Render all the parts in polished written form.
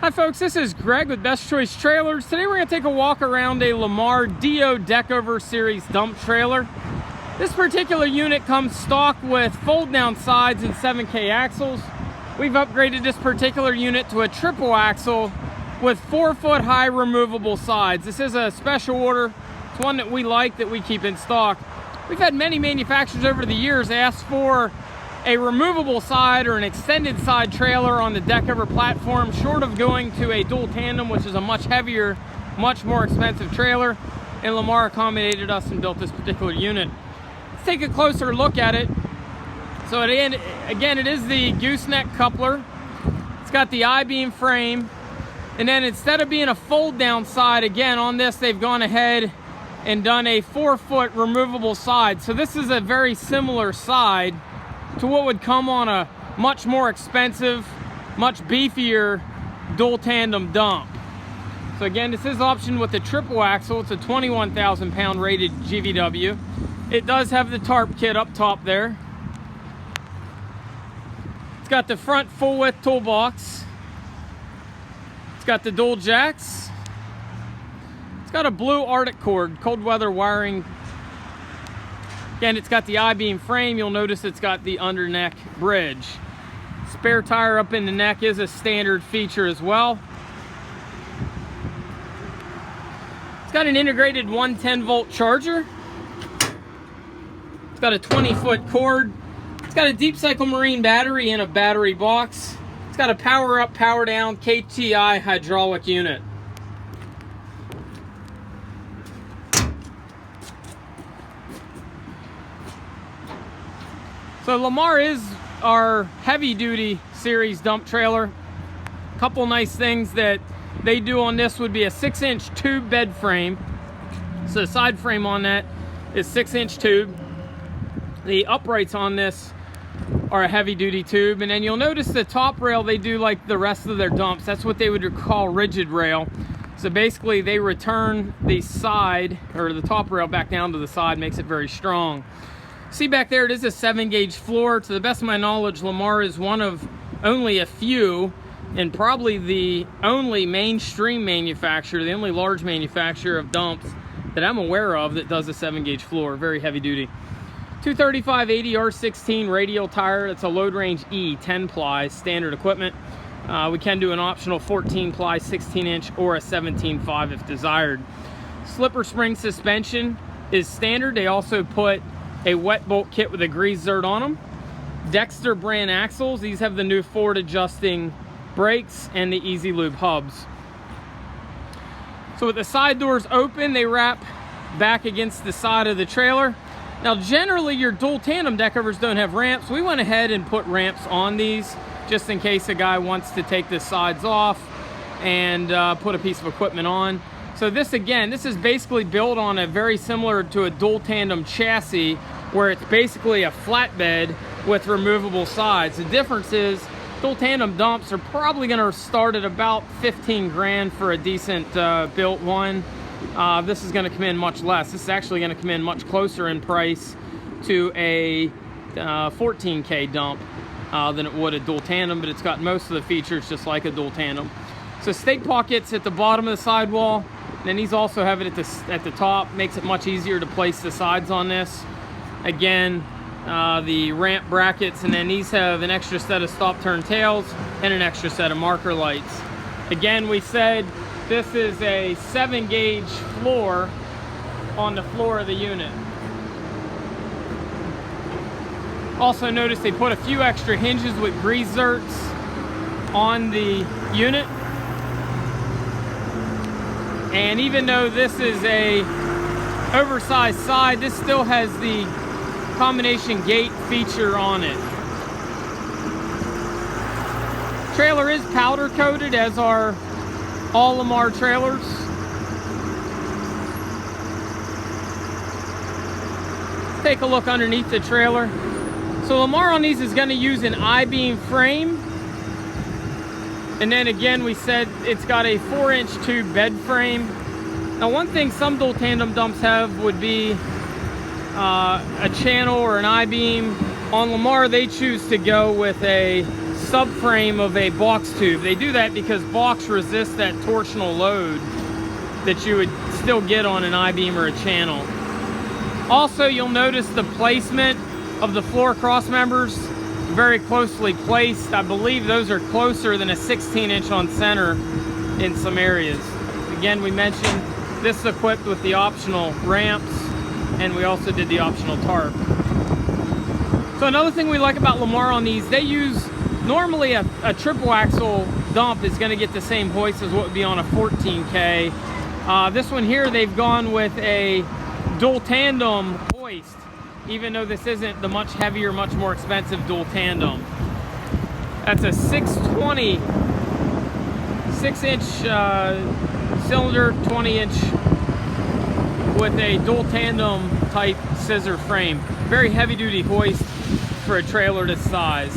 Hi folks, this is Greg with Best Choice Trailers. Today we're going to take a walk around a Lamar GDO Deckover series dump trailer. This particular unit comes stock with fold down sides and 7K axles. We've upgraded this particular unit to a triple axle with 4-foot high removable sides. This is a special order. It's one that we like, that we keep in stock. We've had many manufacturers over the years ask for a removable side or an extended side trailer on the Deckover platform, short of going to a dual tandem, which is a much heavier, much more expensive trailer, and Lamar accommodated us and built this particular unit. Let's take a closer look at it. So again, it is the gooseneck coupler. It's got the I-beam frame, and then instead of being a fold down side, again on this they've gone ahead and done a 4-foot removable side. So this is a very similar side to what would come on a much more expensive, much beefier dual tandem dump. So again, this is optioned with the triple axle. It's a 21,000 pound rated GVW. It does have the tarp kit up top there. It's got the front full width toolbox. It's got the dual jacks. It's got a blue Arctic cord, cold weather wiring. Again, it's got the I-beam frame. You'll notice it's got the under neck bridge. Spare tire up in the neck is a standard feature as well. It's got an integrated 110 volt charger. It's got a 20-foot cord. It's got a deep cycle marine battery in a battery box. It's got a power up, power down KTI hydraulic unit. So Lamar is our heavy duty series dump trailer. A couple nice things that they do on this would be a 6-inch tube bed frame. So the side frame on that is 6-inch tube. The uprights on this are a heavy duty tube, and then you'll notice the top rail they do like the rest of their dumps. That's what they would call rigid rail. So basically they return the side or the top rail back down to the side, makes it very strong. See back there, it is a 7-gauge floor. To the best of my knowledge, Lamar is one of only a few, and probably the only mainstream manufacturer, the only large manufacturer of dumps that I'm aware of that does a 7-gauge floor. Very heavy duty. 235/80 R16 radial tire. It's a load range E, 10 ply, standard equipment. We can do an optional 14 ply, 16-inch, or a 17.5 if desired. Slipper spring suspension is standard. They also put a wet bolt kit with a grease zert on them. Dexter brand axles. These have the new forward adjusting brakes and the easy lube hubs. So with the side doors open, they wrap back against the side of the trailer. Now generally your dual tandem Deckovers don't have ramps. We went ahead and put ramps on these just in case a guy wants to take the sides off and put a piece of equipment on. So this, again, this is basically built on a very similar to a dual tandem chassis, where it's basically a flatbed with removable sides. The difference is dual tandem dumps are probably going to start at about 15 grand for a decent built one. This is going to come in much less. This is actually going to come in much closer in price to a 14K dump than it would a dual tandem, but it's got most of the features just like a dual tandem. So stake pockets at the bottom of the sidewall. Then these also have it at the top. Makes it much easier to place the sides on this. Again, the ramp brackets, and then these have an extra set of stop turn tails and an extra set of marker lights. Again, we said this is a 7-gauge floor on the floor of the unit. Also notice they put a few extra hinges with grease zerts on the unit. And even though this is a oversized side, this still has the combination gate feature on it. Trailer is powder coated, as are all Lamar trailers. Take a look underneath the trailer. So Lamar on these is going to use an I-beam frame. And then again, we said it's got a 4-inch tube bed frame. Now one thing some dual tandem dumps have would be a channel or an I-beam. On Lamar, they choose to go with a subframe of a box tube. They do that because box resists that torsional load that you would still get on an I-beam or a channel. Also, you'll notice the placement of the floor cross members, very closely placed. I believe those are closer than a 16-inch on center in some areas. Again, we mentioned this is equipped with the optional ramps, and we also did the optional tarp. So another thing we like about Lamar on these, they use, normally a triple axle dump is going to get the same hoist as what would be on a 14K. This one here, they've gone with a dual tandem hoist, even though this isn't the much heavier, much more expensive dual tandem. That's a 620, 6-inch cylinder, 20-inch with a dual tandem type scissor frame. Very heavy duty hoist for a trailer this size.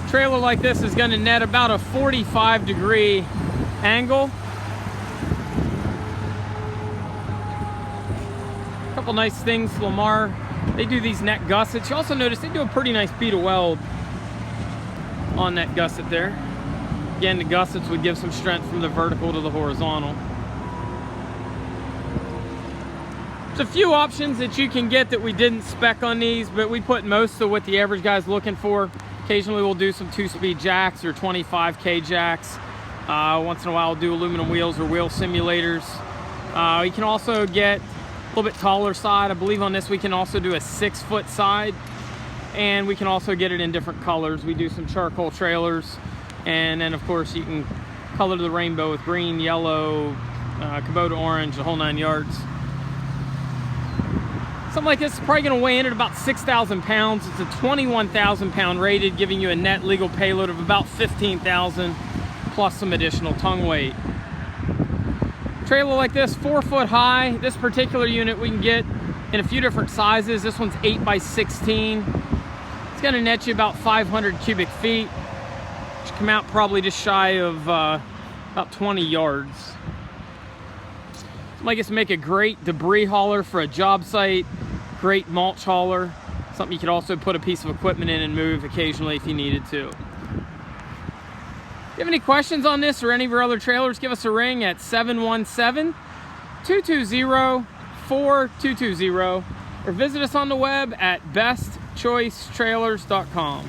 Trailer like this is going to net about a 45-degree angle. Couple nice things, Lamar, they do these neck gussets. You also notice they do a pretty nice bead of weld on that gusset there. Again, the gussets would give some strength from the vertical to the horizontal. There's a few options that you can get that we didn't spec on these, but we put most of what the average guy's looking for. Occasionally we'll do some 2-speed jacks or 25K jacks. Once in a while we'll do aluminum wheels or wheel simulators. You can also get a little bit taller side. I believe on this we can also do a 6-foot side, and we can also get it in different colors. We do some charcoal trailers, and then of course you can color the rainbow with green, yellow, Kubota orange, the whole 9 yards. Something like this is probably going to weigh in at about 6,000 pounds. It's a 21,000 pound rated, giving you a net legal payload of about 15,000 plus some additional tongue weight. Trailer like this, 4 foot high. This particular unit we can get in a few different sizes. This one's 8 by 16. It's going to net you about 500 cubic feet, which come out probably just shy of about 20 yards. Something like this make a great debris hauler for a job site, great mulch hauler, something you could also put a piece of equipment in and move occasionally if you needed to. If you have any questions on this or any of our other trailers, give us a ring at 717-220-4220 or visit us on the web at bestchoicetrailers.com.